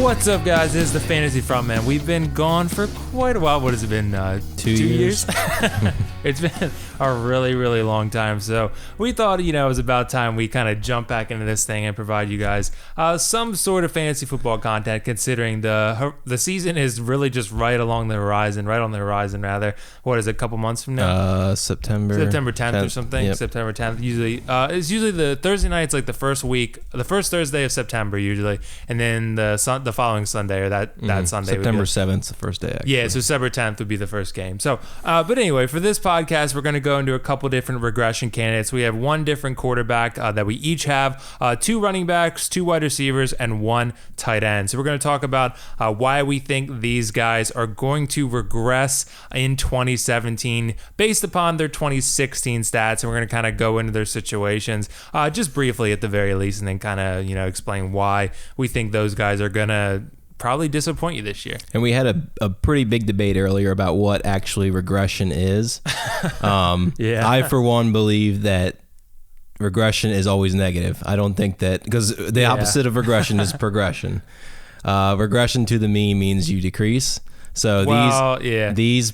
What's up, guys? This is the Fantasy Frontmen. We've been gone for quite a while. What has it been? 2 years? It's been a really, really long time. So we thought, it was about time we kind of jump back into this thing and provide you guys some sort of fantasy football content, considering the season is really just right on the horizon, rather. What is it, a couple months from now? September 10th or something. Yep. September 10th. Usually, it's usually the Thursday night's like the first Thursday of September usually, and then the following Sunday or that Sunday. September 7th is the first day. Actually. Yeah, so September 10th would be the first game. So, but anyway, for this podcast, we're going to go into a couple different regression candidates. We have one different quarterback that we each have, 2 running backs, 2 wide receivers, and 1 tight end. So we're going to talk about why we think these guys are going to regress in 2017 based upon their 2016 stats, and we're going to kind of go into their situations just briefly at the very least, and then kind of explain why we think those guys are going to probably disappoint you this year. And we had a pretty big debate earlier about what actually regression is. Yeah. I, for one, believe that regression is always negative. I don't think that, because the opposite of regression is progression. Regression to the mean means you decrease. So these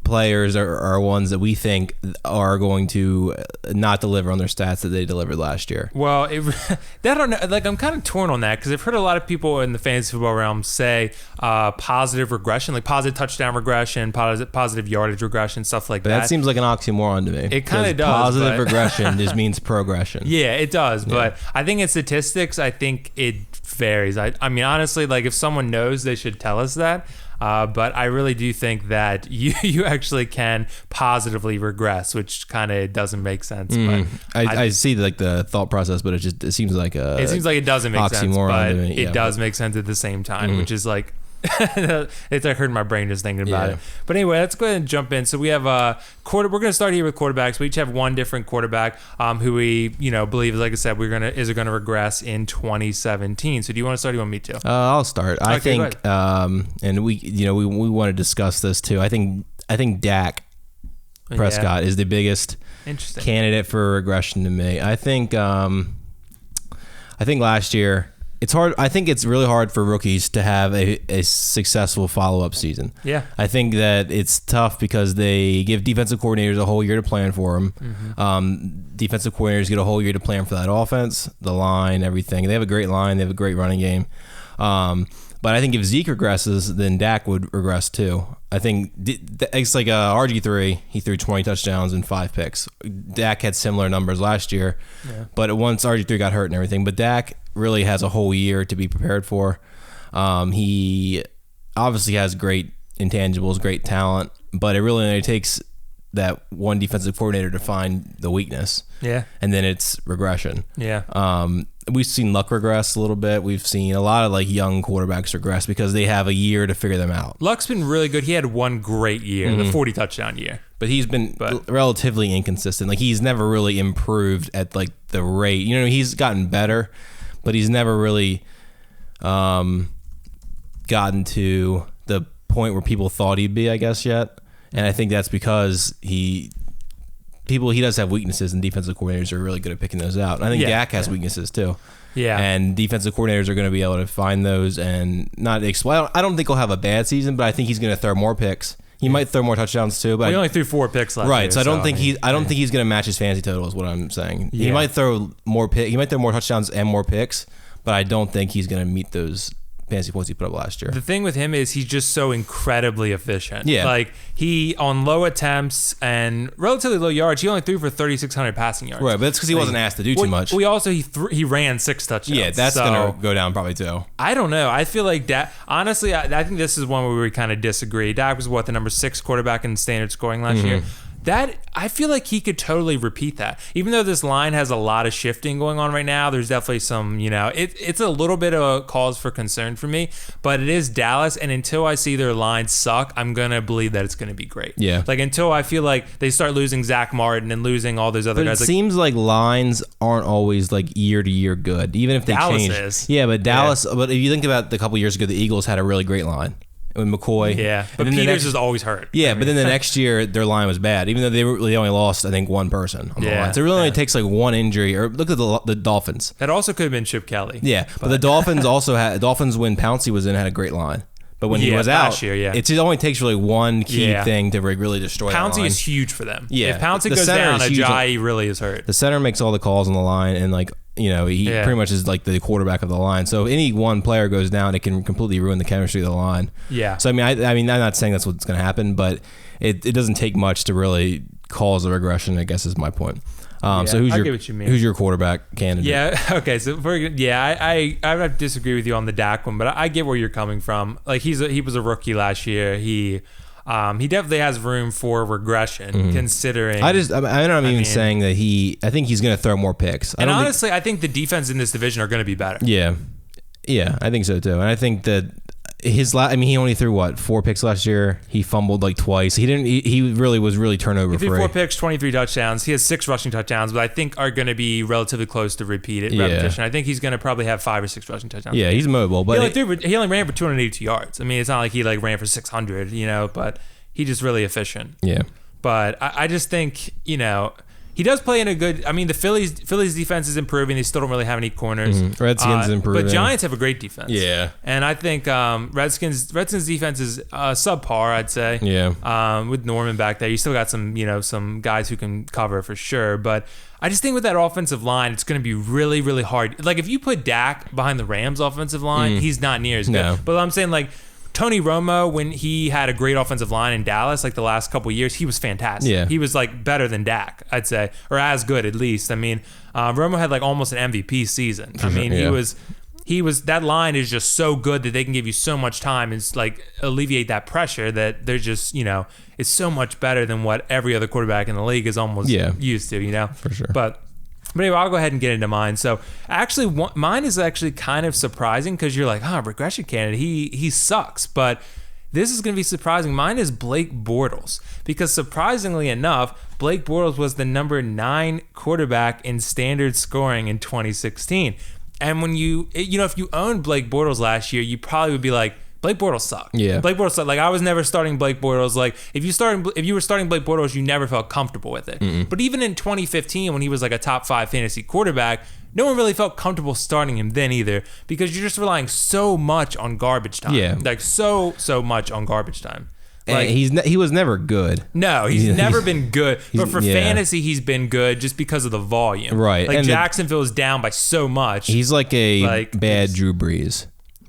players are ones that we think are going to not deliver on their stats that they delivered last year. Well, I'm kind of torn on that because I've heard a lot of people in the fantasy football realm say positive regression, like positive touchdown regression, positive yardage regression, stuff like that. But that seems like an oxymoron to me. It kind of does. Positive regression just means progression. Yeah, it does. Yeah. But I think in statistics, I think it varies. I mean, honestly, like if someone knows, they should tell us that. But I really do think that you actually can positively regress, which kind of doesn't make sense. But I see like the thought process, but it seems like it doesn't make sense, but it does make sense at the same time, which is like it's like hurting my brain just thinking about it. But anyway, let's go ahead and jump in. So we have we're going to start here with quarterbacks. We each have one different quarterback who we believe, like I said, is going to regress in 2017. So do you want to start? Or do you want me to? I'll start. I think, and we want to discuss this too. I think Dak Prescott is the biggest candidate for regression to me. I think last year. It's hard. I think it's really hard for rookies to have a successful follow-up season. Yeah. I think that it's tough because they give defensive coordinators a whole year to plan for them. Mm-hmm. Defensive coordinators get a whole year to plan for that offense, the line, everything. They have a great line. They have a great running game. But I think if Zeke regresses, then Dak would regress too. I think it's like RG3. He threw 20 touchdowns and 5 picks. Dak had similar numbers last year, but once RG3 got hurt and everything. But Dak really has a whole year to be prepared for. He obviously has great intangibles, great talent, but it really only takes that one defensive coordinator to find the weakness. Yeah. And then it's regression. Yeah. We've seen Luck regress a little bit. We've seen a lot of like young quarterbacks regress because they have a year to figure them out. Luck's been really good. He had one great year, the 40 touchdown year. But he's been relatively inconsistent. Like he's never really improved at like the rate. He's gotten better, but he's never really gotten to the point where people thought he'd be, I guess, yet. And I think that's because he does have weaknesses, and defensive coordinators are really good at picking those out. And I think Dak has weaknesses too. Yeah. And defensive coordinators are going to be able to find those and not explain. I don't think he'll have a bad season, but I think he's going to throw more picks. He might throw more touchdowns too, but he only threw 4 picks last year. Right, so I don't think he's going to match his fantasy total. Is what I'm saying. Yeah. He might throw more touchdowns and more picks, but I don't think he's going to meet those fantasy points he put up last year. The thing with him is he's just so incredibly efficient. Yeah. Like he, on low attempts and relatively low yards, he only threw for 3,600 passing yards. Right, but that's because he wasn't asked to do too much. He ran 6 touchdowns. Yeah, that's going to go down probably too. I don't know. I feel like Dak, honestly, I think this is one where we kind of disagree. Dak was the number 6 quarterback in standard scoring last year. That I feel like he could totally repeat that. Even though this line has a lot of shifting going on right now, there's definitely some, it's a little bit of a cause for concern for me, but it is Dallas, and until I see their line suck, I'm going to believe that it's going to be great. Yeah. Like until I feel like they start losing Zach Martin and losing all those other guys. It seems like lines aren't always like year to year good, even if they Dallas change. Is. Yeah, but Dallas, but if you think about the couple years ago, the Eagles had a really great line. with McCoy. Yeah, but And then Peters is always hurt. Yeah, but then the next year their line was bad, even though they only lost, I think, one person on the line. So it really only takes like one injury. Or look at the Dolphins. That also could have been Chip Kelly. Yeah, but the Dolphins when Pouncey was in had a great line. But when he was out, last year, it only takes really one key thing to really destroy that line. Pouncey is huge for them. Yeah. If Pouncey goes down, Ajayi really is hurt. The center makes all the calls on the line, and he pretty much is like the quarterback of the line. So if any one player goes down, it can completely ruin the chemistry of the line. Yeah. So I mean, I'm not saying that's what's going to happen, but it doesn't take much to really cause a regression, I guess is my point. So who's your quarterback candidate? Yeah. Okay. So I would disagree with you on the Dak one, but I get where you're coming from. Like he was a rookie last year. He definitely has room for regression, considering. I'm not even saying that I think he's going to throw more picks. Honestly, I think the defense in this division are going to be better. Yeah. Yeah, I think so too. And I think that he only threw 4 picks last year. He fumbled like twice. He really was turnover free. He threw 4 picks, 23 touchdowns. He has 6 rushing touchdowns, but I think are going to be relatively close to repetition. I think he's going to probably have 5 or 6 rushing touchdowns. Yeah, he's mobile, but he only ran for 282 yards. I mean, it's not like he ran for 600, but he's just really efficient. Yeah. But I just think, he does play in a good. I mean, the Phillies defense is improving. They still don't really have any corners. Redskins improving, but Giants have a great defense. Yeah, and I think Redskins defense is subpar. I'd say. Yeah. With Norman back there, you still got some guys who can cover for sure. But I just think with that offensive line, it's going to be really, really hard. Like if you put Dak behind the Rams offensive line, he's not near as good. No. But I'm saying like. Tony Romo, when he had a great offensive line in Dallas, like the last couple of years, he was fantastic. Yeah. He was like better than Dak, I'd say, or as good at least. I mean, Romo had like almost an MVP season. I mean, he was. That line is just so good that they can give you so much time and like alleviate that pressure that they're just it's so much better than what every other quarterback in the league is almost used to. For sure. But anyway, I'll go ahead and get into mine. So actually, mine is actually kind of surprising because you're like, regression candidate, he sucks. But this is going to be surprising. Mine is Blake Bortles because surprisingly enough, Blake Bortles was the number 9 quarterback in standard scoring in 2016. And when if you owned Blake Bortles last year, you probably would be like, Blake Bortles sucked. Yeah. Blake Bortles sucked. Like I was never starting Blake Bortles. Like if you were starting Blake Bortles, you never felt comfortable with it. Mm-mm. But even in 2015, when he was like a top 5 fantasy quarterback, no one really felt comfortable starting him then either because you're just relying so much on garbage time. Yeah. Like so much on garbage time. Like he was never good. No, he's never been good. But for fantasy, he's been good just because of the volume. Right. Like and Jacksonville is down by so much. He's like a bad Drew Brees.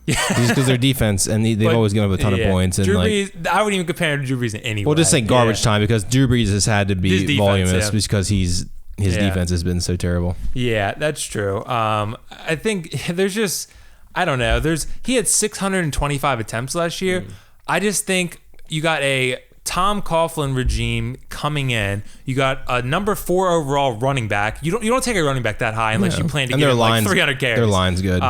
Just because their defense and they've always given up a ton of points. And Drew Brees, I wouldn't even compare him to Drew Brees in any way. Well, just say garbage time because Drew Brees has had to be defense, voluminous because his defense has been so terrible. Yeah, that's true. I think there's just I don't know. He had 625 attempts last year. I just think you got a Tom Coughlin regime coming in. You got a number 4 overall running back. You don't take a running back that high unless you plan to get like 300 carries. Their line's good.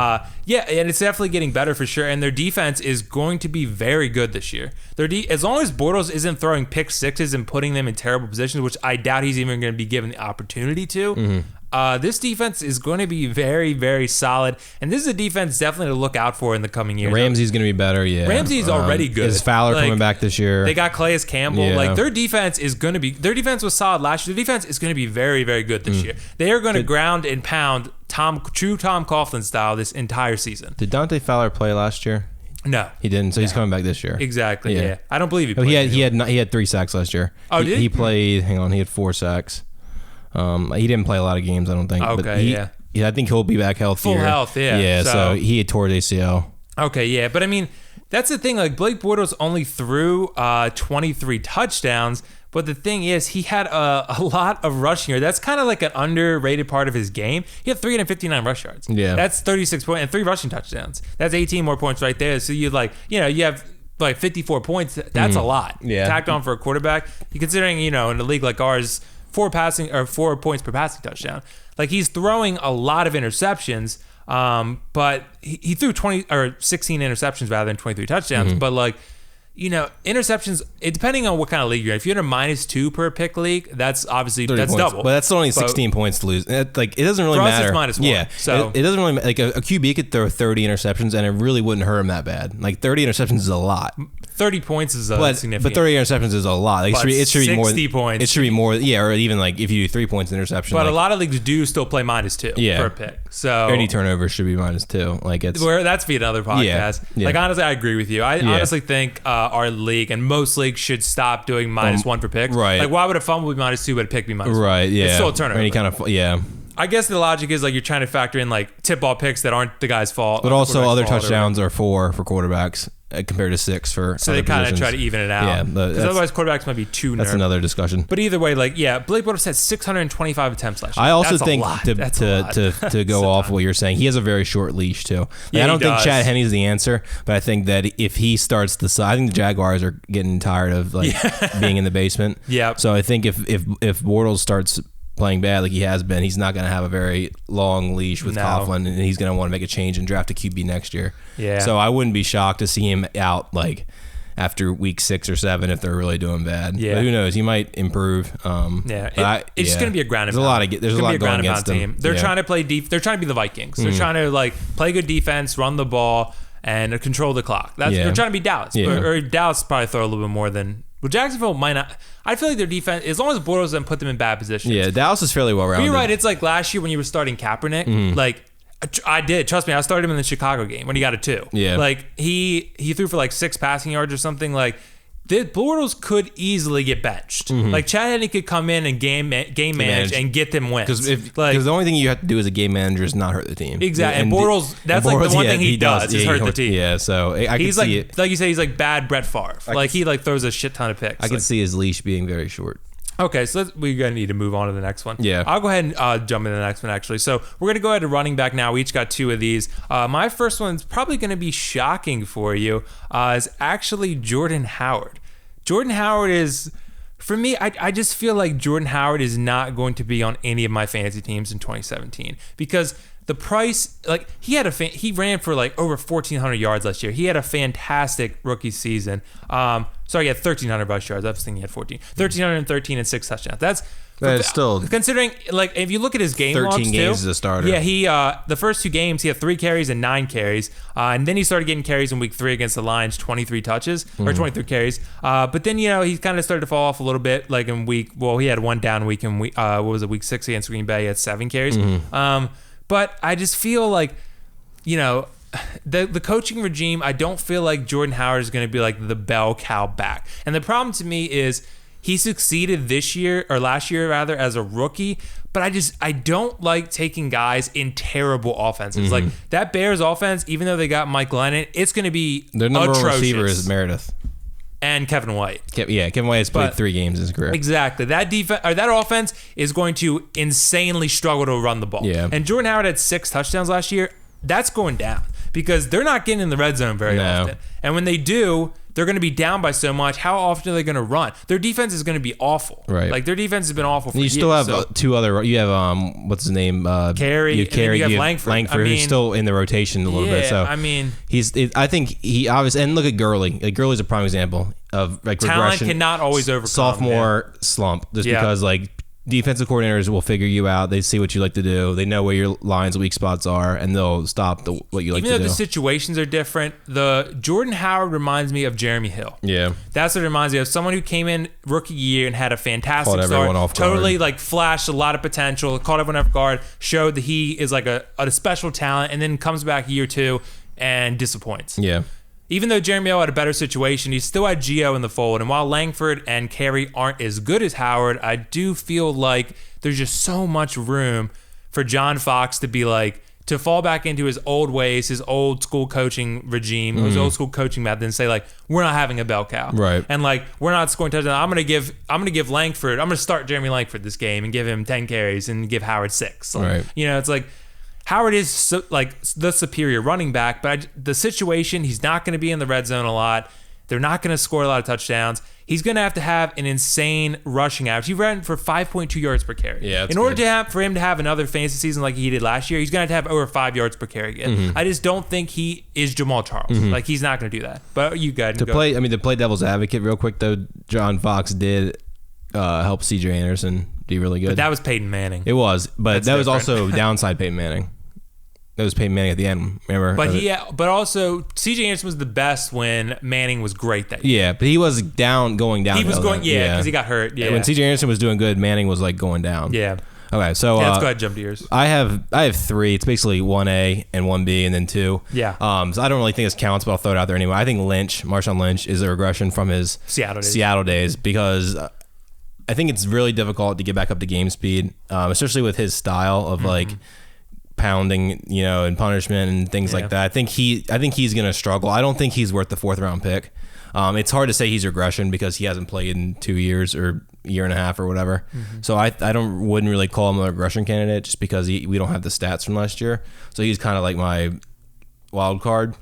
Yeah, and it's definitely getting better for sure. And their defense is going to be very good this year. As long as Bortles isn't throwing pick sixes and putting them in terrible positions, which I doubt he's even going to be given the opportunity to. This defense is going to be very, very solid, and this is a defense definitely to look out for in the coming years. Ramsey's going to be better, yeah. Ramsey's already good. Is Fowler coming back this year? They got Calais Campbell. Yeah. Like their defense was solid last year. Their defense is going to be very, very good this year. They are going to ground and pound true Tom Coughlin style this entire season. Did Dante Fowler play last year? No, he didn't. So he's coming back this year. Exactly. Yeah. I don't believe he played. He had 3 sacks last year. Oh, did he? He played. Hang on, he had 4 sacks. He didn't play a lot of games, I don't think. Okay, but I think he'll be back healthier. Full health, yeah. Yeah, so he had tore his ACL. Okay, yeah, but I mean, that's the thing. Like Blake Bortles only threw 23 touchdowns, but the thing is, he had a lot of rushing yards. That's kind of like an underrated part of his game. He had 359 rush yards. Yeah, that's 36 points and 3 rushing touchdowns. That's 18 more points right there. So you have like 54 points. That's a lot. Yeah, tacked on for a quarterback. Considering in a league like ours, 4 points per passing touchdown. Like he's throwing a lot of interceptions, but he threw 16 interceptions rather than 23 touchdowns. But like, interceptions, depending on what kind of league you're in. If you're in a -2 per pick league, that's obviously points. Double. But that's only 16 points to lose. It doesn't really matter. For us, it's -1. Yeah, so it doesn't really like a QB could throw 30 interceptions and it really wouldn't hurt him that bad. Like 30 interceptions is a lot. 30 points is significant. But 30 interceptions is a lot. Like, it should be more. 60 points. It should be more. Yeah, or even like if you do 3 points interception. But like, a lot of leagues do still play -2 for a pick. So any turnover should be -2. Like that's be another podcast. Yeah. Like honestly, I agree with you. I honestly think our league and most leagues should stop doing -1 for picks. Right. Like why would a fumble be -2 but a pick be -1? Right. Yeah. It's still a turnover. Or any kind of I guess the logic is like you're trying to factor in like tip ball picks that aren't the guy's fault. But also other touchdowns are 4 for quarterbacks compared to 6 for so they kind of try to even it out. Yeah, because otherwise quarterbacks might be too nervous. That's another discussion. But either way, like Blake Bortles had 625 attempts last year. I also think to go off what you're saying, he has a very short leash too. Like, I don't think Chad Henne's the answer, but I think that if he starts I think the Jaguars are getting tired of being in the basement. Yeah. So I think if Bortles starts playing bad like he has been, he's not going to have a very long leash with Coughlin, and he's going to want to make a change and draft a QB next year. Yeah. So I wouldn't be shocked to see him out like after week 6 or 7 if they're really doing bad. Yeah. But who knows? He might improve. It's just going to be a ground and pound. There's a lot going against them. They're trying to play deep. They're trying to be the Vikings. They're trying to like play good defense, run the ball, and control the clock. They're trying to be Dallas. Or Dallas probably throw a little bit more than. Well, Jacksonville might not. I feel like their defense, as long as Bortles doesn't put them in bad positions. Yeah, Dallas is fairly well rounded. But you're right. It's like last year when you were starting Kaepernick. Like, I did. Trust me, I started him in the Chicago game when he got a 2. Yeah. Like, he threw for like 6 passing yards or something. Like, the Bortles could easily get benched. Like, Chad Henne could come in and game manage and get them wins. Because the only thing you have to do as a game manager is not hurt the team. Exactly. And Bortles, that's like the one thing he does is hurt the team. Yeah, so I can see it. Like you say, he's like bad Brett Favre. He throws a shit ton of picks. I can see his leash being very short. Okay, so we're going to need to move on to the next one. Yeah. I'll go ahead and jump into the next one, actually. So we're going to go ahead to running back now. We each got 2 of these. My first one's probably going to be shocking for you, is actually Jordan Howard. Jordan Howard is, for me, I just feel like Jordan Howard is not going to be on any of my fantasy teams in 2017 because the price, like he ran for like over 1,400 yards last year. He had a fantastic rookie season. Sorry, he had 1,300 rush yards. I was thinking he had 1,313 and 6 touchdowns. That's still considering, like, if you look at his game 13 logs games too, as a starter. Yeah, he the first 2 games he had 3 carries and 9 carries, and then he started getting carries in week 3 against the Lions, 23 touches or 23 carries. But then he kind of started to fall off a little bit, like in he had 1 down week in week 6 against Green Bay. He had 7 carries. But I just feel like, the coaching regime, I don't feel like Jordan Howard is going to be like the bell cow back. And the problem to me is he succeeded last year rather, as a rookie. But I don't like taking guys in terrible offenses. Like that Bears offense, even though they got Mike Lennon, it's going to be their number atrocious. 1 receiver is Meredith. And Kevin White. Kevin White has played 3 games in his career. Exactly. That defense or that offense is going to insanely struggle to run the ball. Yeah. And Jordan Howard had 6 touchdowns last year. That's going down because they're not getting in the red zone very often. And when they do, they're going to be down by so much. How often are they going to run? Their defense is going to be awful. Right. Like their defense has been awful for you years. You still have 2 other. You have what's his name? Carey. You have Langford. Who's still in the rotation a little bit. So I think he obviously, and look at Gurley. Like Gurley's a prime example of like talent regression. Cannot always overcome sophomore slump just because like defensive coordinators will figure you out. They see what you like to do. They know where your lines' weak spots are, and they'll stop what you like to do. Even though the situations are different, the Jordan Howard reminds me of Jeremy Hill. Yeah. That's what it reminds me of. Someone who came in rookie year and had a fantastic start. Totally like flashed a lot of potential, caught everyone off guard, showed that he is like a special talent, and then comes back year 2 and disappoints. Yeah. Even though Jeremy Hill had a better situation, he still had Gio in the fold. And while Langford and Carey aren't as good as Howard, I do feel like there's just so much room for John Fox to be like, to fall back into his old ways, his old school coaching regime, his old school coaching method, and say like, we're not having a bell cow, right? And like, we're not scoring touchdowns. I'm gonna give Langford. I'm gonna start Jeremy Langford this game and give him 10 carries and give Howard 6. Like, right. It's like. Howard is like the superior running back, but the situation, he's not going to be in the red zone a lot. They're not going to score a lot of touchdowns. He's going to have an insane rushing average. He ran for 5.2 yards per carry. Yeah, in order for him to have another fantasy season like he did last year, he's going to have over 5 yards per carry again. I just don't think he is Jamal Charles. Like he's not going to do that. But you guys to play devil's advocate real quick though. John Fox did help C.J. Anderson do really good. But that was Peyton Manning. It was, but that was also downside Peyton Manning. That was Peyton Manning at the end, remember? But also C.J. Anderson was the best when Manning was great that year. Yeah, but he was going down. He was going, because he got hurt. Yeah, when C.J. Anderson was doing good, Manning was like going down. Yeah. Okay, so let's go ahead and jump to yours. I have 3. It's basically 1A and 1B and then 2. Yeah. So I don't really think this counts, but I'll throw it out there anyway. I think Marshawn Lynch is a regression from his Seattle days because I think it's really difficult to get back up to game speed, especially with his style of like pounding, and punishment and things like that. I think he's going to struggle. I don't think he's worth the 4th round pick. It's hard to say he's regression because he hasn't played in 2 years or year and a half or whatever. So I wouldn't really call him a regression candidate just because we don't have the stats from last year. So he's kind of like my wild card.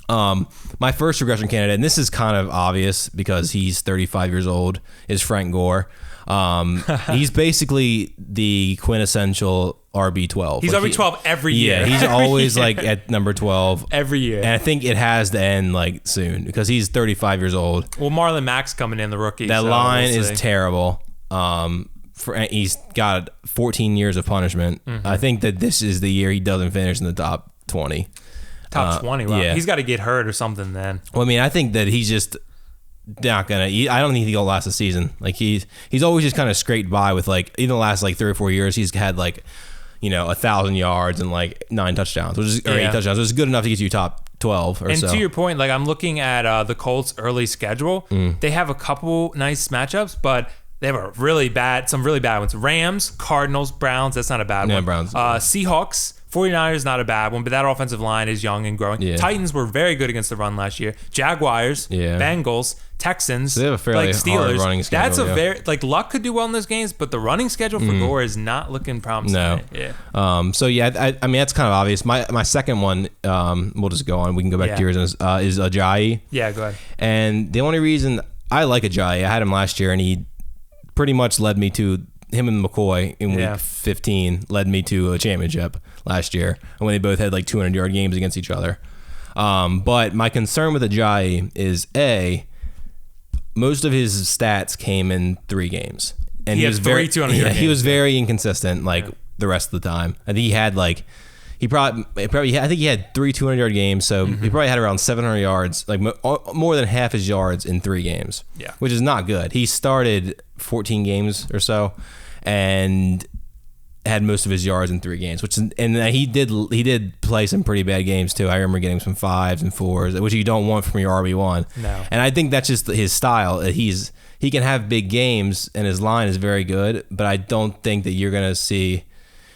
My first regression candidate, and this is kind of obvious because he's 35 years old, is Frank Gore. He's basically the quintessential RB12. He's RB12 every year. Yeah, he's always like at number 12 every year. And I think it has to end like soon because he's 35 years old. Well, Marlon Mack's coming in, the rookie. That line is terrible. He's got 14 years of punishment. I think that this is the year he doesn't finish in the top 20. Top 20? Wow. Yeah. He's got to get hurt or something then. Well, I mean, I think that he's just not gonna. I don't think he'll last a season. Like he's always just kind of scraped by with like even the last like 3 or 4 years he's had like 1,000 yards and like 9 touchdowns, or 8 touchdowns, which is good enough to get you top 12 or so. And to your point, like I'm looking at the Colts' early schedule. They have a couple nice matchups, but they have some really bad ones. Rams, Cardinals, Browns. That's not a bad one. Browns. Seahawks. 49ers, not a bad one, but that offensive line is young and growing. Yeah. Titans were very good against the run last year. Jaguars, Bengals, Texans, so they have a fairly Steelers. Hard running schedule. That's very Luck could do well in those games, but the running schedule for Gore is not looking promising. No. Yeah. I mean that's kind of obvious. My second one, we'll just go on. We can go back to yours. Is Ajayi. Yeah, go ahead. And the only reason I like Ajayi, I had him last year, and he pretty much led me to him and McCoy in week 15 led me to a championship last year, and when they both had like 200-yard games against each other. But my concern with Ajayi is most of his stats came in 3 games, and he was very 200-yard games. He was very inconsistent the rest of the time. I think he had I think he had 3 200-yard games, so he probably had around 700 yards, like more than half his yards in 3 games, which is not good. He started 14 games or so, and had most of his yards in 3 games, and he did play some pretty bad games too. I remember getting some 5s and 4s, which you don't want from your RB1. No. And I think that's just his style. He can have big games, and his line is very good, but I don't think that you're gonna see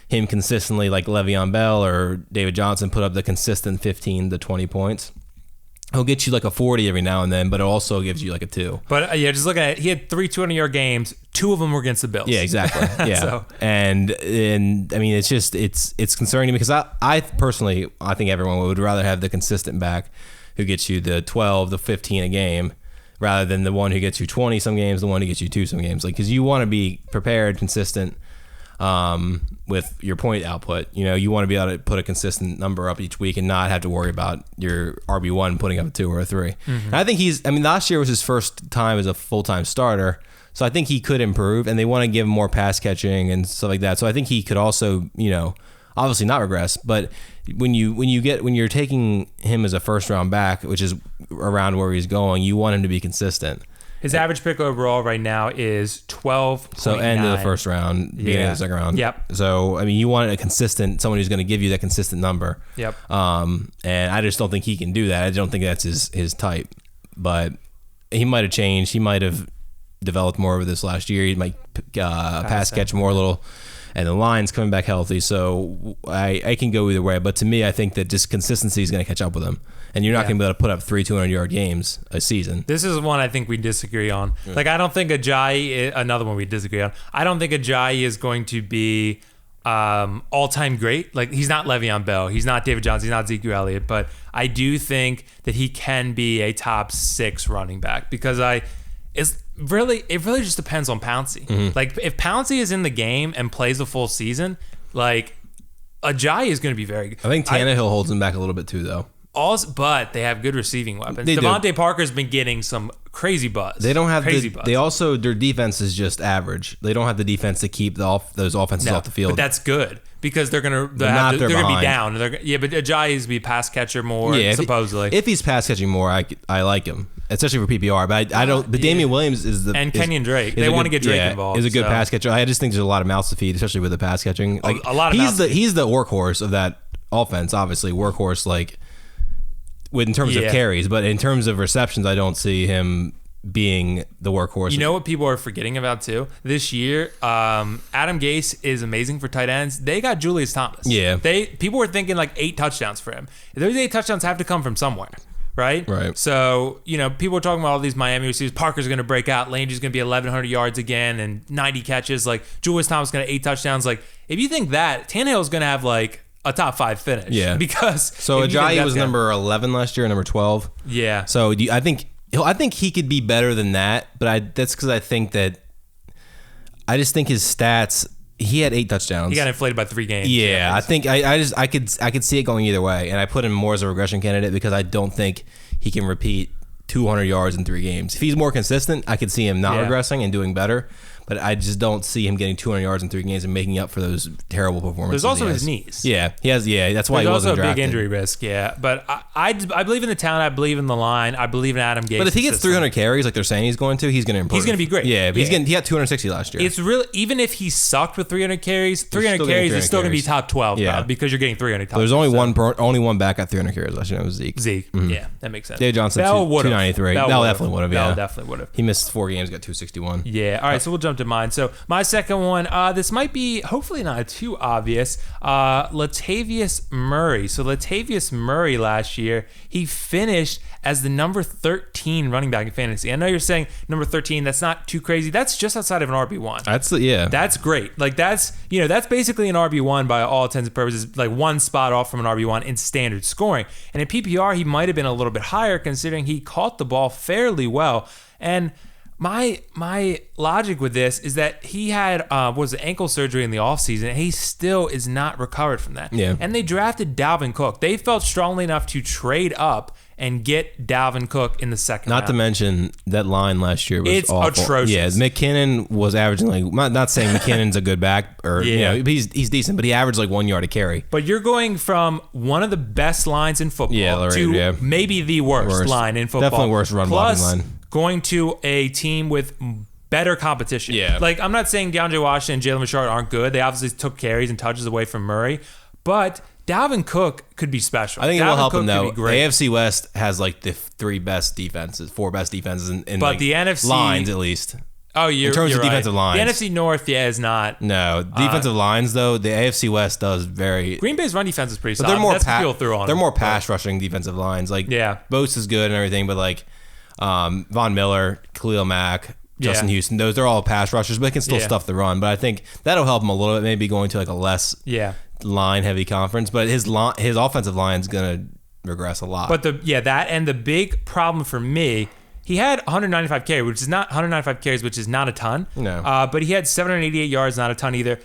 him consistently like Le'Veon Bell or David Johnson put up the consistent 15 to 20 points. He'll get you like a 40 every now and then, but it also gives you like a 2. But just looking at it, he had 3 200-yard games. 2 of them were against the Bills. Yeah, exactly. Yeah. and I mean, it's concerning because I personally, I think everyone would rather have the consistent back who gets you the 12, the 15 a game, rather than the one who gets you 20 some games, the one who gets you 2 some games. Like, because you want to be prepared, consistent with your point output. You want to be able to put a consistent number up each week and not have to worry about your RB1 putting up a 2 or a 3. And I think last year was his first time as a full-time starter, so I think he could improve, and they want to give him more pass catching and stuff like that. So I think he could also, obviously not regress, but when you're taking him as a first round back, which is around where he's going, you want him to be consistent. His average pick overall right now is 12. So end of the first round, beginning of the second round. Yep. So you want someone who's going to give you that consistent number. Yep. And I just don't think he can do that. I don't think that's his type. But he might have changed. He might have developed more over this last year. He might pass catch more a little. And the line's coming back healthy, so I can go either way. But to me, I think that just consistency is going to catch up with him. And you're not going to be able to put up 3 200-yard games a season. This is one I think we disagree on. Like, I don't think Ajayi, another one we disagree on. I don't think Ajayi is going to be all-time great. Like, he's not Le'Veon Bell. He's not David Johnson. He's not Ezekiel Elliott. But I do think that he can be a top 6 running back because it really just depends on Pouncey. Like, if Pouncey is in the game and plays a full season, like, Ajayi is going to be very good. I think Tannehill holds him back a little bit too, though. But they have good receiving weapons. Devontae Parker's been getting some crazy buzz. They don't have crazy buzz. They also, their defense is just average. They don't have the defense to keep those offenses off the field. But that's good because they're gonna be down. But Ajayi's be pass catcher more supposedly. If he's pass catching more, I like him, especially for PPR. But I don't. But Damian Williams and Kenyon Drake. They want to get Drake involved. He's a good pass catcher. I just think there's a lot of mouths to feed, especially with the pass catching. Like a lot of he's the workhorse of that offense. Obviously, workhorse in terms of carries, but in terms of receptions, I don't see him being the workhorse. You know what people are forgetting about too? This year, Adam Gase is amazing for tight ends. They got Julius Thomas. Yeah. People were thinking like 8 touchdowns for him. Those 8 touchdowns have to come from somewhere. Right? So, people are talking about all these Miami receivers. Parker's going to break out. Landry's going to be 1,100 yards again and 90 catches. Like, Julius Thomas is going to 8 touchdowns. Like, if you think that, Tannehill's going to have like a top 5 finish. Yeah. Because Ajayi was number 11 last year, number 12. Yeah. So I think he could be better than that, but that's because I just think his stats. He had 8 touchdowns. He got inflated by 3 games. Yeah, I think I could see it going either way, and I put him more as a regression candidate because I don't think he can repeat 200 yards in 3 games. If he's more consistent, I could see him not regressing and doing better. But I just don't see him getting 200 yards in 3 games and making up for those terrible performances. There's also his knees. Yeah, he has. Yeah, that's why he wasn't drafted. There's also a big injury risk. Yeah, but I believe in the talent. I believe in the line. I believe in Adam Gase. But if he gets 300 carries like they're saying he's going to, he's going to improve. He's going to be great. Yeah, but he got 260 last year. It's really, even if he sucked with 300 carries, 300 carries is still going to be top 12. Yeah, because you're getting 300. There's only one back at 300 carries last year. That was Zeke. Mm-hmm. Yeah, that makes sense. Dave Johnson 293. Bell definitely would have. Bell definitely would have. He missed 4 games, got 261. Yeah. All right, so we'll jump to mine. So my second one, this might be hopefully not too obvious. Latavius Murray. So Latavius Murray last year, he finished as the number 13 running back in fantasy. I know you're saying number 13, that's not too crazy. That's just outside of an RB1. That's great. Like that's basically an RB1 by all intents and purposes, like one spot off from an RB1 in standard scoring. And in PPR, he might have been a little bit higher considering he caught the ball fairly well. And my logic with this is that he had ankle surgery in the offseason, and he still is not recovered from that. Yeah. And they drafted Dalvin Cook. They felt strongly enough to trade up and get Dalvin Cook in the second round. Not to mention that line last year was awful. It's atrocious. Yeah, McKinnon was averaging not saying McKinnon's a good back or he's decent, but he averaged like 1 yard a carry. But you're going from one of the best lines in football to maybe the worst line in football. Definitely worst run blocking line. Going to a team with better competition. Yeah. Like, I'm not saying DeAndre Washington and Jalen Richard aren't good. They obviously took carries and touches away from Murray. But Dalvin Cook could be special. I think it will help him, though. The AFC West has like the 4 best defenses in but the NFC lines, at least. Oh, in terms of defensive lines. The NFC North, is not. No, defensive lines, though, the AFC West does very. Green Bay's run defense is pretty solid. They're more pass rushing defensive lines. Like, Bose is good and everything, but like Von Miller, Khalil Mack, Justin Houston, they're all pass rushers, but they can still stuff the run. But I think that'll help him a little bit, maybe going to like a less line heavy conference. But his offensive line is gonna regress a lot. But that and the big problem for me, he had 195 carries, which is not a ton. No. But he had 788 yards, not a ton either.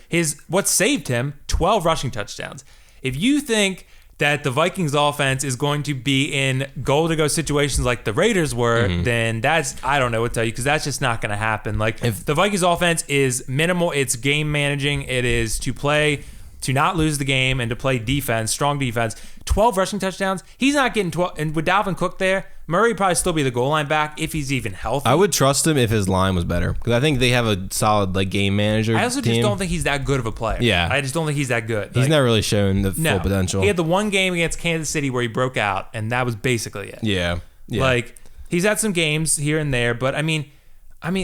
What saved him, 12 rushing touchdowns. If you think that the Vikings offense is going to be in goal-to-go situations like the Raiders were, then I don't know what to tell you, because that's just not going to happen. Like, if the Vikings offense is minimal, it's game managing, it is to not lose the game and to play defense, strong defense. 12 rushing touchdowns. He's not getting 12. And with Dalvin Cook there, Murray would probably still be the goal line back if he's even healthy. I would trust him if his line was better, because I think they have a solid game manager. I also just don't think he's that good of a player. Yeah. I just don't think he's that good. He's not really shown the full potential. He had the one game against Kansas City where he broke out, and that was basically it. Yeah. Like, he's had some games here and there, but I mean,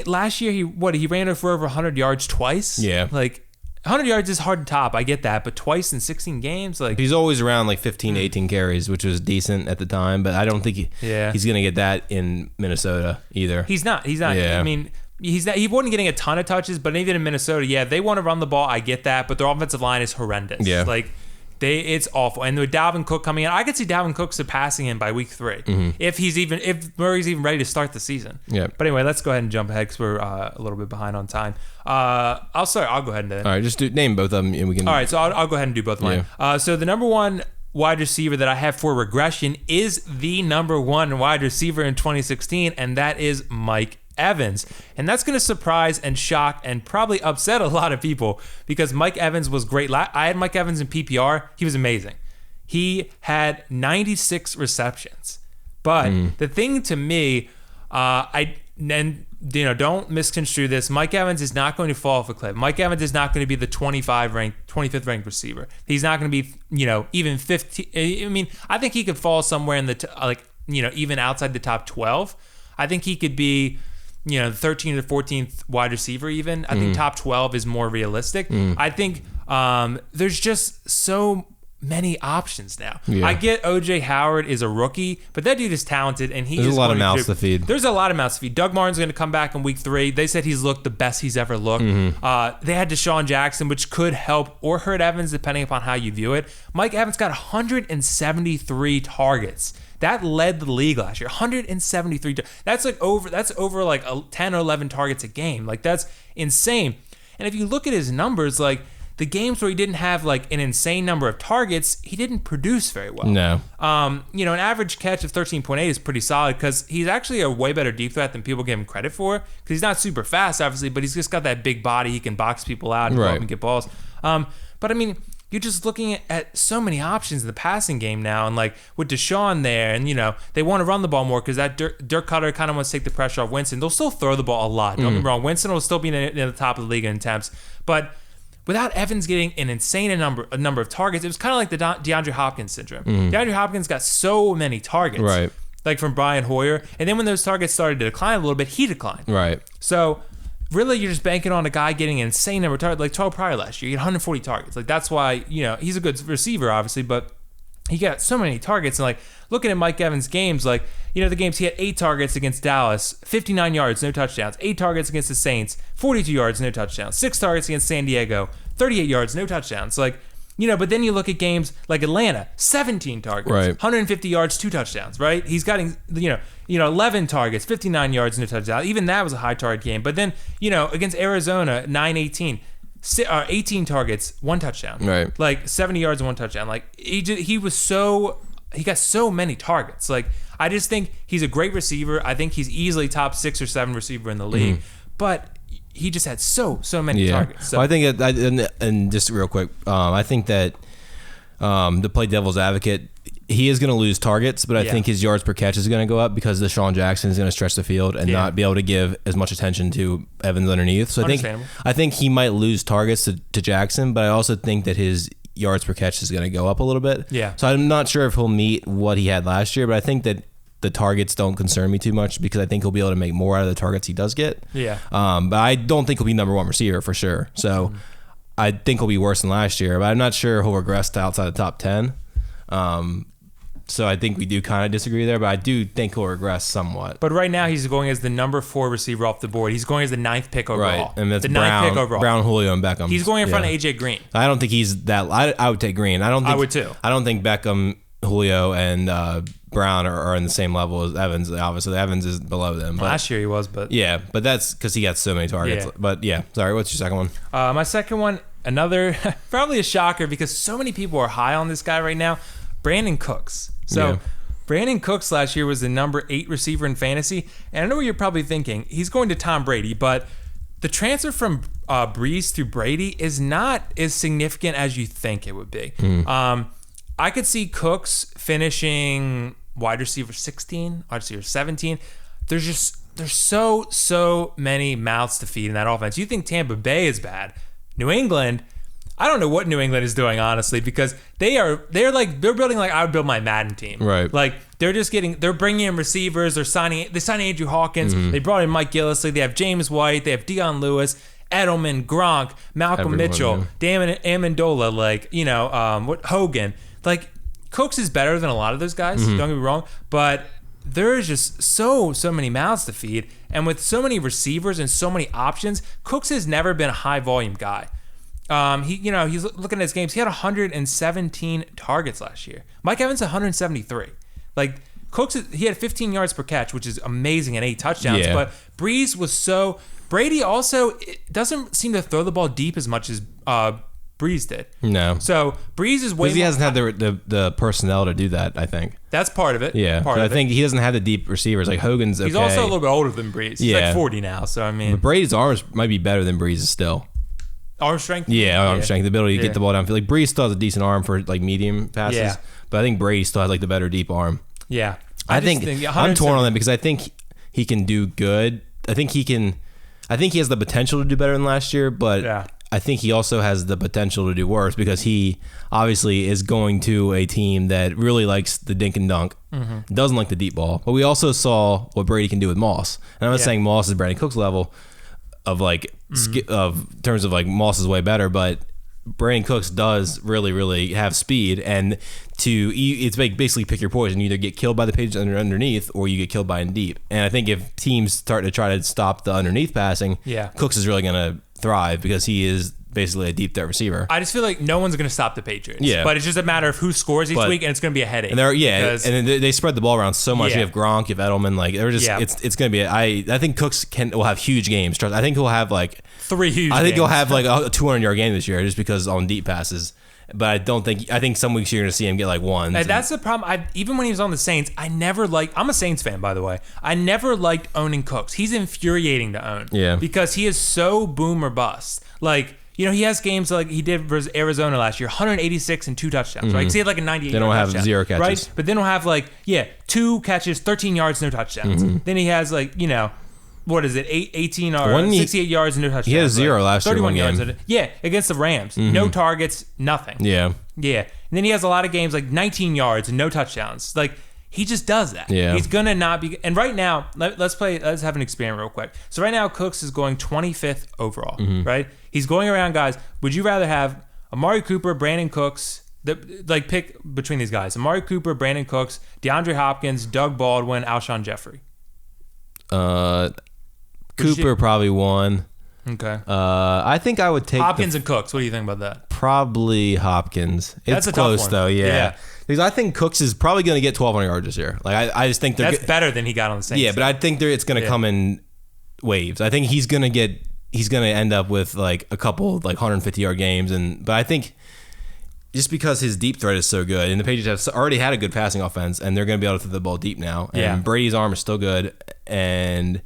last year he ran for over 100 yards twice. Yeah. Like, 100 yards is hard to top, I get that, but twice in 16 games, like, he's always around like 15 to 18 carries, which was decent at the time, but I don't think he's gonna get that in Minnesota either. He's not. Yeah. I mean, he wasn't getting a ton of touches, but even in Minnesota, they want to run the ball. I get that, but their offensive line is horrendous. Yeah. Like, it's awful. And with Dalvin Cook coming in, I could see Dalvin Cook surpassing him by week 3 if Murray's even ready to start the season. Yeah. But anyway, let's go ahead and jump ahead because we're a little bit behind on time. I'll go ahead and do it. All right, just name both of them and we can. All right, so I'll go ahead and do both of mine. So the number one wide receiver that I have for regression is the number one wide receiver in 2016, and that is Mike Evans. And that's going to surprise and shock and probably upset a lot of people because Mike Evans was great. I had Mike Evans in PPR. He was amazing. He had 96 receptions. But the thing to me, don't misconstrue this. Mike Evans is not going to fall off a cliff. Mike Evans is not going to be the 25th ranked receiver. He's not going to be, even 15. I mean, I think he could fall somewhere in the, even outside the top 12. I think he could be, the 13th or 14th wide receiver even. I think top 12 is more realistic. I think there's just so many options now. Yeah. I get OJ Howard is a rookie, but that dude is talented, and there's a lot of mouths to feed. There's a lot of mouths to feed. Doug Martin's going to come back in week 3. They said he's looked the best he's ever looked. They had Deshaun Jackson, which could help or hurt Evans depending upon how you view it. Mike Evans got 173 targets. That led the league last year. 173. That's over like 10 or 11 targets a game. Like, that's insane. And if you look at his numbers, like, the games where he didn't have like an insane number of targets, he didn't produce very well. No. An average catch of 13.8 is pretty solid because he's actually a way better deep threat than people give him credit for. Because he's not super fast, obviously, but he's just got that big body. He can box people out and go up and get balls. But I mean, you're just looking at so many options in the passing game now, and like with Deshaun there, and they want to run the ball more because that Dirk Cutter kind of wants to take the pressure off Winston. They'll still throw the ball a lot. Don't get me wrong. Winston will still be in the top of the league in attempts, but without Evans getting an insane number of targets, it was kind of like the DeAndre Hopkins syndrome. DeAndre Hopkins got so many targets, right? Like from Brian Hoyer, and then when those targets started to decline a little bit, he declined, right? So really, you're just banking on a guy getting an insane number of targets, like Terrell Pryor last year. He had 140 targets. Like, that's why he's a good receiver, obviously, but he got so many targets. And like looking at Mike Evans' games, like the games he had 8 targets against Dallas, 59 yards, no touchdowns. 8 targets against the Saints, 42 yards, no touchdowns. 6 targets against San Diego, 38 yards, no touchdowns. Like, but then you look at games like Atlanta, 17 targets, right. 150 yards, 2 touchdowns, right? He's got, 11 targets, 59 yards, no touchdown. Even that was a high target game. But then, against Arizona, 9-18, 18 targets, 1 touchdown. Right. Like 70 yards and 1 touchdown. Like he got so many targets. Like, I just think he's a great receiver. I think he's easily top 6 or 7 receiver in the league. But he just had so many targets. So. Well, I think and just real quick, I think that to play devil's advocate, he is going to lose targets, but I think his yards per catch is going to go up because Deshaun Jackson is going to stretch the field and not be able to give as much attention to Evans underneath. So I think he might lose targets to Jackson, but I also think that his yards per catch is going to go up a little bit. Yeah. So I'm not sure if he'll meet what he had last year, but I think that the targets don't concern me too much because I think he'll be able to make more out of the targets he does get. Yeah. But I don't think he'll be number 1 receiver for sure. So I think he'll be worse than last year, but I'm not sure he'll regress to outside the top 10. So I think we do kind of disagree there, but I do think he'll regress somewhat. But right now he's going as the number 4 receiver off the board. He's going as the 9th pick overall. Right, and that's the 9th pick overall. Brown, Julio, and Beckham. He's going in front of AJ Green. I don't think he's that. I would take Green. I would too. I don't think Beckham, Julio, and Brown are in the same level as Evans. Obviously, Evans is below them. But, last year he was, but yeah, but that's because he got so many targets. Yeah. But yeah, sorry. What's your second one? My second one, another probably a shocker because so many people are high on this guy right now. Brandon Cooks. So Brandon Cooks last year was the number 8 receiver in fantasy, and I know what you're probably thinking. He's going to Tom Brady, but the transfer from Breeze to Brady is not as significant as you think it would be. I could see Cooks finishing wide receiver 16, wide receiver 17. There's so many mouths to feed in that offense. You think Tampa Bay is bad. New England, I don't know what New England is doing, honestly, because they're building like I would build my Madden team. Right. Like they're bringing in receivers. They signed Andrew Hawkins. They brought in Mike Gillislee. They have James White. They have Deion Lewis, Edelman, Gronk, Malcolm Mitchell, Damon Amendola, Hogan. Like, Cooks is better than a lot of those guys. Don't get me wrong, but there's just so many mouths to feed, and with so many receivers and so many options, Cooks has never been a high volume guy. He's looking at his games. He had 117 targets last year. Mike Evans 173. Like, Cooks, he had 15 yards per catch, which is amazing, and 8 touchdowns. Yeah. But Breeze was Brady also doesn't seem to throw the ball deep as much as Breeze did. No. So Breeze is way because he hasn't had the personnel to do that, I think. That's part of it. Yeah. Part I of think he doesn't have the deep receivers. Like Hogan's okay. He's also a little bit older than Breeze. He's like 40 now, so I mean. But Brady's arms might be better than Breeze's still. Arm strength? Yeah, arm strength. The ability to get the ball downfield. Like Breeze still has a decent arm for like medium passes. Yeah. But I think Brady still has like the better deep arm. Yeah. I think I'm torn on that because I think he can do good. I think he has the potential to do better than last year, but I think he also has the potential to do worse because he obviously is going to a team that really likes the dink and dunk, doesn't like the deep ball. But we also saw what Brady can do with Moss. And I'm not saying Moss is Brandon Cook's level of like of terms of like Moss is way better, but Brandon Cooks does really, really have speed, and it's basically pick your poison. You either get killed by the pages underneath, or you get killed by in deep. And I think if teams start to try to stop the underneath passing, Cooks is really going to thrive because he is basically a deep threat receiver. I just feel like no one's going to stop the Patriots. Yeah. But it's just a matter of who scores each week, and it's going to be a headache. And and they spread the ball around so much. You have Gronk, you have Edelman. Like they're just, it's going to be. I think Cooks will have huge games. I think he'll have like 3 huge. I think he'll have like a 200-yard game this year just because on deep passes. But I think some weeks you're going to see him get like one. And that's the problem. Even when he was on the Saints, I'm a Saints fan, by the way. I never liked owning Cooks. He's infuriating to own. Yeah. Because he is so boom or bust. Like, you know, he has games like he did versus Arizona last year, 186 and 2 touchdowns, right? Because he had like a 98 They don't have touchdown, 0 catches. Right? But then he'll have like, 2 catches, 13 yards, no touchdowns. Then he has like, what is it, 18 or 68 yards and no touchdowns. He had 0 last year, 31 game. Against the Rams. No targets, nothing. Yeah. Yeah. And then he has a lot of games like 19 yards and no touchdowns. Like, he just does that. Yeah. He's going to not be. And right now, let's have an experiment real quick. So right now, Cooks is going 25th overall, right? He's going around, guys. Would you rather have Amari Cooper, Brandon Cooks, pick between these guys? Amari Cooper, Brandon Cooks, DeAndre Hopkins, Doug Baldwin, Alshon Jeffrey. Cooper probably won. Okay. I think I would take Hopkins and Cooks. What do you think about that? Probably Hopkins. That's it's a close tough one. though. Yeah. Because I think Cooks is probably going to get 1,200 yards this year. Like I just think that's better than he got on the Saints. Yeah, but I think it's going to come in waves. I think he's going to end up with like a couple like 150-yard games, but I think just because his deep threat is so good, and the Patriots have already had a good passing offense, and they're going to be able to throw the ball deep now. And Brady's arm is still good, and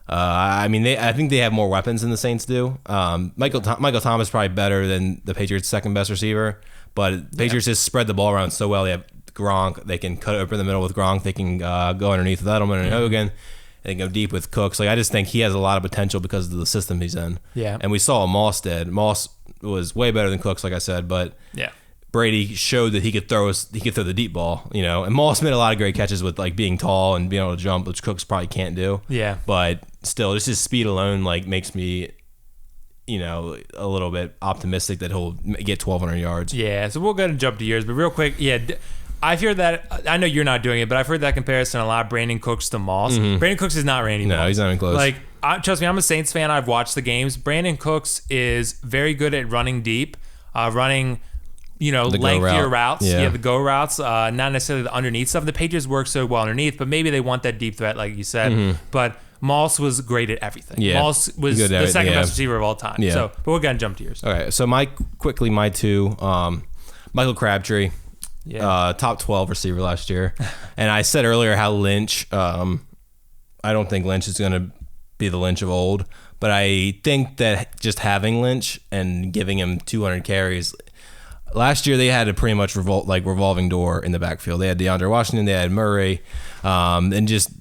I think they have more weapons than the Saints do. Michael Thomas is probably better than the Patriots' second best receiver, but the Patriots just spread the ball around so well. They have Gronk. They can cut open the middle with Gronk. They can go underneath with Edelman and Hogan. They can go deep with Cooks. Like I just think he has a lot of potential because of the system he's in. Yeah. And we saw what Moss did. Moss was way better than Cooks, like I said, but Brady showed that he could throw the deep ball, and Moss made a lot of great catches with like being tall and being able to jump, which Cooks probably can't do. Yeah. But still, just his speed alone like makes me a little bit optimistic that he'll get 1,200 yards. Yeah, so we'll go and jump to yours, but real quick, I've heard that. I know you're not doing it, but I've heard that comparison a lot. Brandon Cooks to Moss. Brandon Cooks is not Randy Moss. No, he's not even close. Like, trust me, I'm a Saints fan. I've watched the games. Brandon Cooks is very good at running deep, running lengthier routes. Yeah, the go routes, not necessarily the underneath stuff. The Patriots work so well underneath, but maybe they want that deep threat, like you said. But Moss was great at everything. Yeah. Moss was the second best receiver of all time. Yeah. So, but we're going to jump to yours. Okay, so my two, Michael Crabtree, top 12 receiver last year. And I said earlier how Lynch, I don't think Lynch is going to be the Lynch of old, but I think that just having Lynch and giving him 200 carries, last year they had a pretty much revolving door in the backfield. They had DeAndre Washington, they had Murray, and just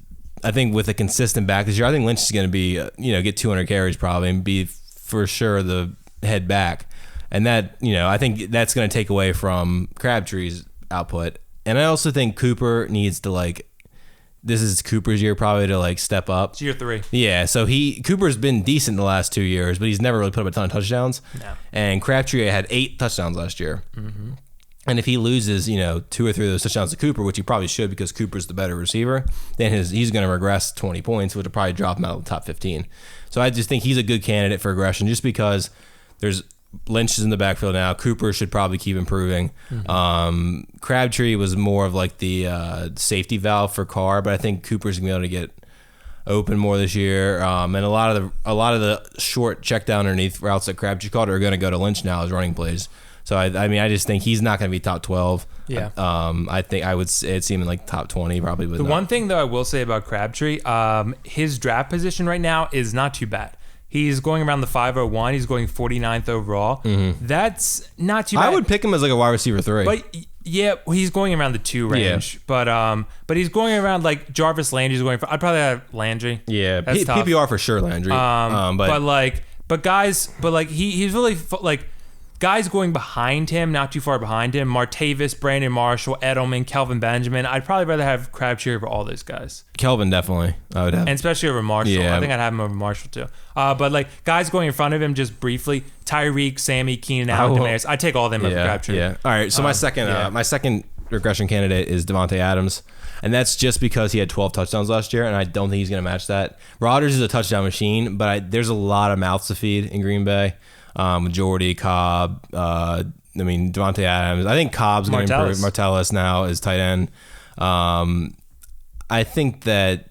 I think with a consistent back this year, I think Lynch is going to be get 200 carries probably and be for sure the head back, and that I think that's going to take away from Crabtree's output. And I also think Cooper needs to this is Cooper's year probably to step up. It's year 3. Yeah, so Cooper's been decent the last 2 years, but he's never really put up a ton of touchdowns. No. And Crabtree had 8 touchdowns last year. Mm-hmm. And if he loses, 2 or 3 of those touchdowns to Cooper, which he probably should because Cooper's the better receiver, then he's going to regress 20 points, which will probably drop him out of the top 15. So I just think he's a good candidate for regression just because there's Lynch is in the backfield now. Cooper should probably keep improving. Mm-hmm. Crabtree was more of the safety valve for Carr, but I think Cooper's going to be able to get open more this year, and a lot of the short check down underneath routes that Crabtree called are going to go to Lynch now as running plays. So I mean, I just think he's not going to be top 12. Yeah. I think I would see him in like top 20 probably. The one thing though I will say about Crabtree, his draft position right now is not too bad. He's going around the 501. He's going 49th overall. Mm-hmm. That's not too bad. I would pick him as like a wide receiver 3. But yeah, he's going around the 2 range. Yeah. But he's going around like Jarvis Landry's going for. I'd probably have Landry. Yeah, PPR for sure, Landry. He's really like. Guys going behind him, not too far behind him, Martavis, Brandon Marshall, Edelman, Kelvin Benjamin. I'd probably rather have Crabtree over all those guys. Kelvin, definitely. I would have. And especially over Marshall. Yeah. I think I'd have him over Marshall too. But like guys going in front of him just briefly, Tyreek, Sammy, Keenan Allen, Demaris. I'd take all of them over Crabtree. Yeah. All right. So my second regression candidate is Devontae Adams. And that's just because he had 12 touchdowns last year, and I don't think he's going to match that. Rodgers is a touchdown machine, but there's a lot of mouths to feed in Green Bay. Jordy, Cobb, Devontae Adams. I think Cobb's going to improve. Martellus now is tight end. I think that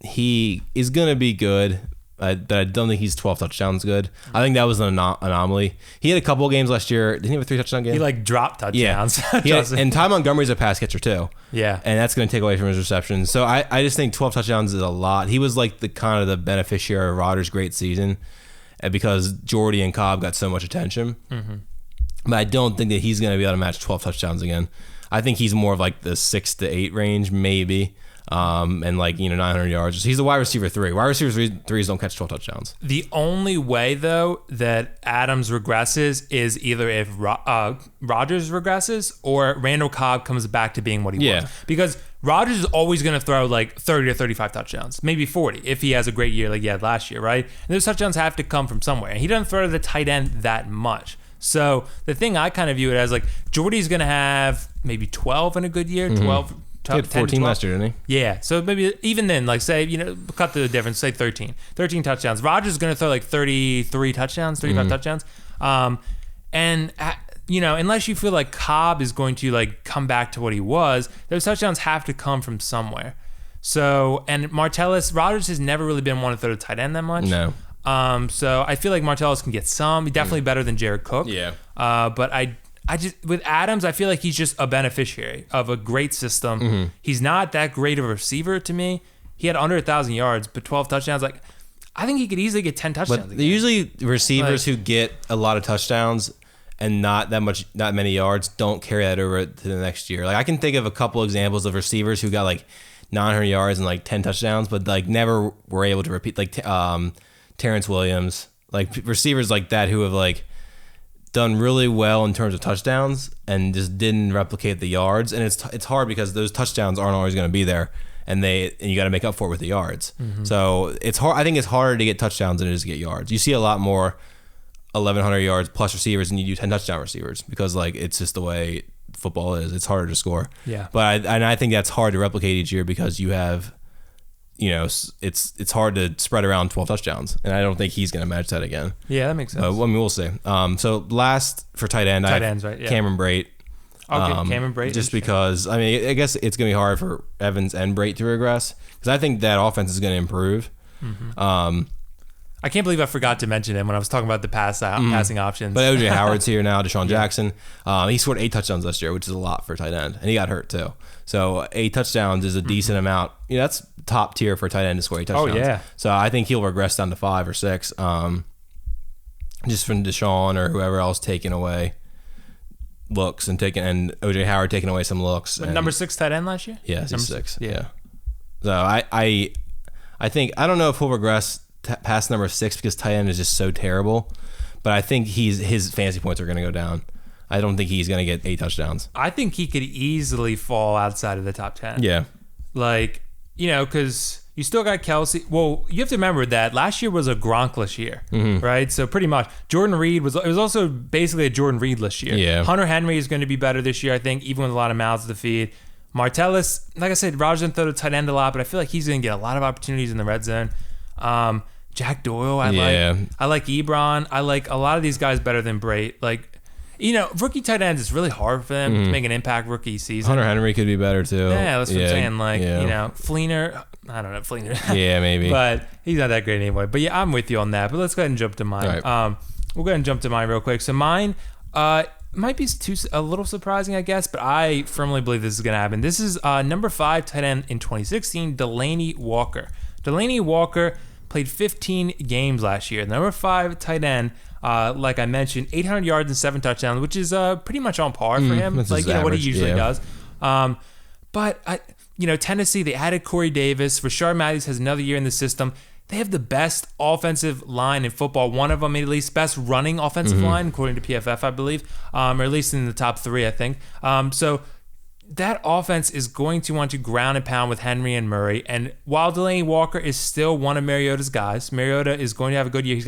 he is going to be good, but I don't think he's 12 touchdowns good. I think that was an anomaly. He had a couple of games last year. Didn't he have a 3 touchdown game? He like dropped touchdowns. Yeah. And Ty Montgomery's a pass catcher too. Yeah. And that's going to take away from his receptions. So I just think 12 touchdowns is a lot. He was like the kind of the beneficiary of Rodgers' great season, because Jordy and Cobb got so much attention. Mm-hmm. But I don't think that he's going to be able to match 12 touchdowns again. I think he's more of like the 6 to 8 range, maybe. And 900 yards. He's a wide receiver 3. Wide receiver 3s don't catch 12 touchdowns. The only way, though, that Adams regresses is either if Rodgers regresses or Randall Cobb comes back to being what he was. Because Rodgers is always going to throw like 30 or 35 touchdowns, maybe 40 if he has a great year like he had last year, right? And those touchdowns have to come from somewhere. And he doesn't throw to the tight end that much. So the thing I kind of view it as like Jordy's going to have maybe 12 in a good year, 12. He had 14 last year, didn't he? Yeah. So maybe even then, like say, cut the difference, say 13 touchdowns. Rodgers is going to throw like 33 touchdowns, 35 touchdowns. Unless you feel like Cobb is going to like come back to what he was, those touchdowns have to come from somewhere. So, and Rodgers has never really been one to throw to tight end that much. No. So I feel like Martellus can get some. He's definitely better than Jared Cook. Yeah. But I just, with Adams, I feel like he's just a beneficiary of a great system. Mm-hmm. He's not that great of a receiver to me. He had under 1,000 yards, but 12 touchdowns. Like, I think he could easily get 10 touchdowns. But usually receivers who get a lot of touchdowns and not many yards don't carry that over to the next year. Like, I can think of a couple examples of receivers who got like 900 yards and like 10 touchdowns, but like never were able to repeat. Like Terrence Williams, like receivers like that who have like done really well in terms of touchdowns and just didn't replicate the yards. And it's hard because those touchdowns aren't always going to be there, and you got to make up for it with the yards. Mm-hmm. So it's hard. I think it's harder to get touchdowns than it is to get yards. You see a lot more 1,100 yards plus receivers than you do 10 touchdown receivers, because like it's just the way football is. It's harder to score. Yeah. But I think that's hard to replicate each year because you have, it's hard to spread around 12 touchdowns, and I don't think he's going to match that again. Yeah, that makes sense. We'll see. So last for tight end, tight ends, right? Yeah. Cameron Brate. Okay, Cameron Brate. Just because, I guess it's going to be hard for Evans and Brate to regress, because I think that offense is going to improve. Mm-hmm. I can't believe I forgot to mention him when I was talking about the passing options. But OJ Howard's here now, Deshaun Jackson. He scored 8 touchdowns last year, which is a lot for a tight end, and he got hurt too. So 8 touchdowns is a decent amount. That's top tier for a tight end to score 8 touchdowns. Oh yeah. So I think he'll regress down to 5 or 6, just from Deshaun or whoever else taking away looks and OJ Howard taking away some looks. But number 6 tight end last year. Yeah, he's 6. Yeah. So I think, I don't know if he'll regress past number 6 because tight end is just so terrible, but I think his fantasy points are going to go down. I don't think he's going to get 8 touchdowns. I think he could easily fall outside of the top 10. Yeah. Like, because you still got Kelsey. Well, you have to remember that last year was a Gronkless year, right? So pretty much Jordan Reed was also basically a Jordan Reed-less year. Yeah. Hunter Henry is going to be better this year, I think, even with a lot of mouths to feed. Martellus, like I said, Rodgers didn't throw to tight end a lot, but I feel like he's going to get a lot of opportunities in the red zone. Jack Doyle, I like Ebron. I like a lot of these guys better than Brate. Like, rookie tight ends, it's really hard for them to make an impact rookie season. Hunter Henry could be better too. Yeah, that's what I'm saying. Like, Fleener, I don't know, Fleener. Yeah, maybe. But he's not that great anyway. But yeah, I'm with you on that. But let's go ahead and jump to mine. Right. We'll go ahead and jump to mine real quick. So mine might be a little surprising, I guess, but I firmly believe this is going to happen. This is number 5 tight end in 2016, Delanie Walker. Delanie Walker played 15 games last year. Number 5 tight end, like I mentioned, 800 yards and 7 touchdowns, which is pretty much on par for him. Like, what he usually does. But Tennessee, they added Corey Davis. Rashard Matthews has another year in the system. They have the best offensive line in football. One of them, at least, best running offensive line, according to PFF, I believe, or at least in the top 3, I think. So that offense is going to want to ground and pound with Henry and Murray. And while Delanie Walker is still one of Mariota's guys, Mariota is going to have a good year.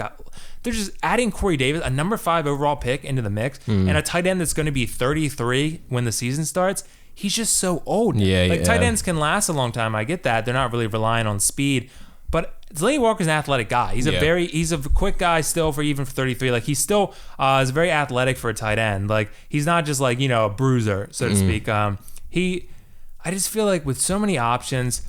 They're just adding Corey Davis, a number 5 overall pick, into the mix, and a tight end that's going to be 33 when the season starts. He's just so old. Tight ends can last a long time. I get that. They're not really relying on speed. But Delanie Walker's an athletic guy. He's a quick guy still for 33. Like, he still is very athletic for a tight end. Like, he's not just like, a bruiser, so to speak. I just feel like with so many options,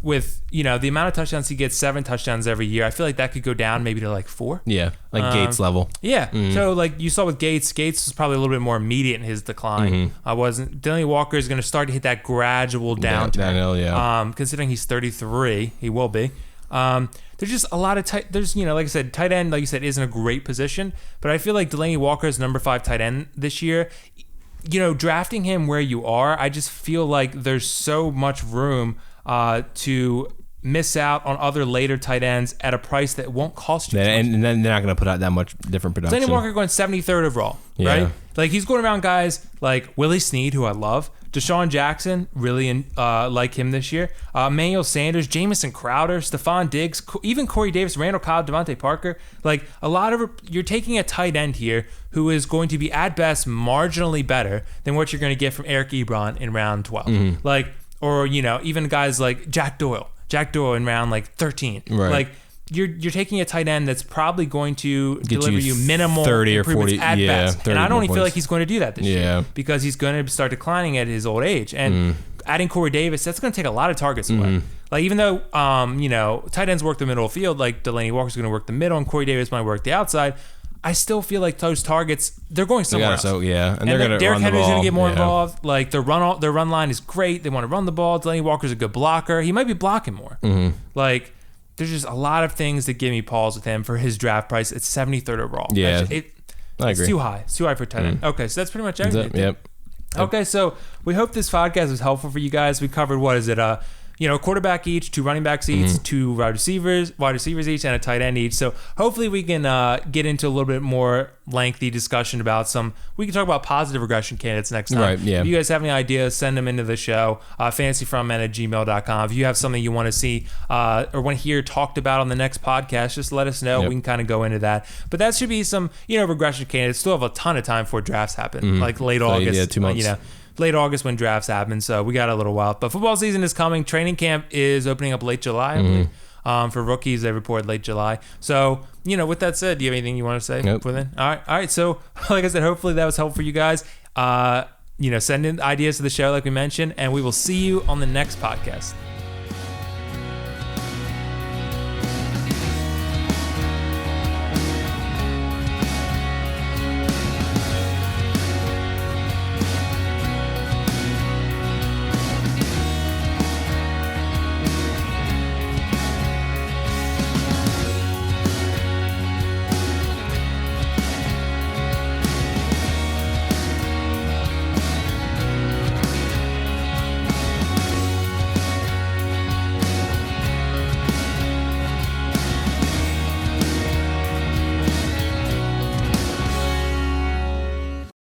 with the amount of touchdowns he gets, 7 touchdowns every year, I feel like that could go down maybe to like 4. Yeah, like Gates level. Yeah. So like you saw with Gates was probably a little bit more immediate in his decline. Delanie Walker is going to start to hit that gradual downturn. Considering he's 33, he will be. There's just a lot of there's like I said, tight end, like you said, isn't a great position, but I feel like Delanie Walker is number 5 tight end this year. Drafting him where you are, I just feel like there's so much room to miss out on other later tight ends at a price that won't cost you. And then they're not going to put out that much different production. Delanie Walker going 73rd overall, right? Like, he's going around guys like Willie Snead, who I love, Deshaun Jackson, really like him this year, Emmanuel Sanders, Jamison Crowder, Stephon Diggs, even Corey Davis, Randall Cobb, Devontae Parker. Like, you're taking a tight end here who is going to be at best marginally better than what you're going to get from Eric Ebron in round 12. Like, or even guys like Jack Doyle in round like 13. Right. Like, you're taking a tight end that's probably going to deliver you minimal 30 or 40 at best. And I don't even feel like he's going to do that this year, because he's going to start declining at his old age. And adding Corey Davis, that's going to take a lot of targets away. Like, even though tight ends work the middle of the field, like Delanie Walker's going to work the middle and Corey Davis might work the outside, I still feel like those targets, they're going somewhere else. And they're going to Derrick run the Henry's ball. going to get more involved. Like, their run line is great. They want to run the ball. Delanie Walker's a good blocker. He might be blocking more. Like, there's just a lot of things that give me pause with him for his draft price. It's 73rd overall. Yeah, I agree. It's too high. It's too high for tight end. Okay, so that's pretty much everything. Yep. Okay, so we hope this podcast was helpful for you guys. We covered, a quarterback each, 2 running backs each, 2 wide receivers each, and a tight end each. So hopefully we can get into a little bit more lengthy discussion about we can talk about positive regression candidates next time. Right, yeah. If you guys have any ideas, send them into the show, fantasyfrontmen@gmail.com. If you have something you want to see or want to hear talked about on the next podcast, just let us know. We can kind of go into that. But that should be some, regression candidates. Still have a ton of time before drafts happen, like late August. Yeah, 2 months. Late August when drafts happen, so we got a little while. But football season is coming. Training camp is opening up late July, I believe. For rookies, they report late July. So, with that said, do you have anything you want to say before then? All right. So, like I said, hopefully that was helpful for you guys. Send in ideas to the show like we mentioned, and we will see you on the next podcast.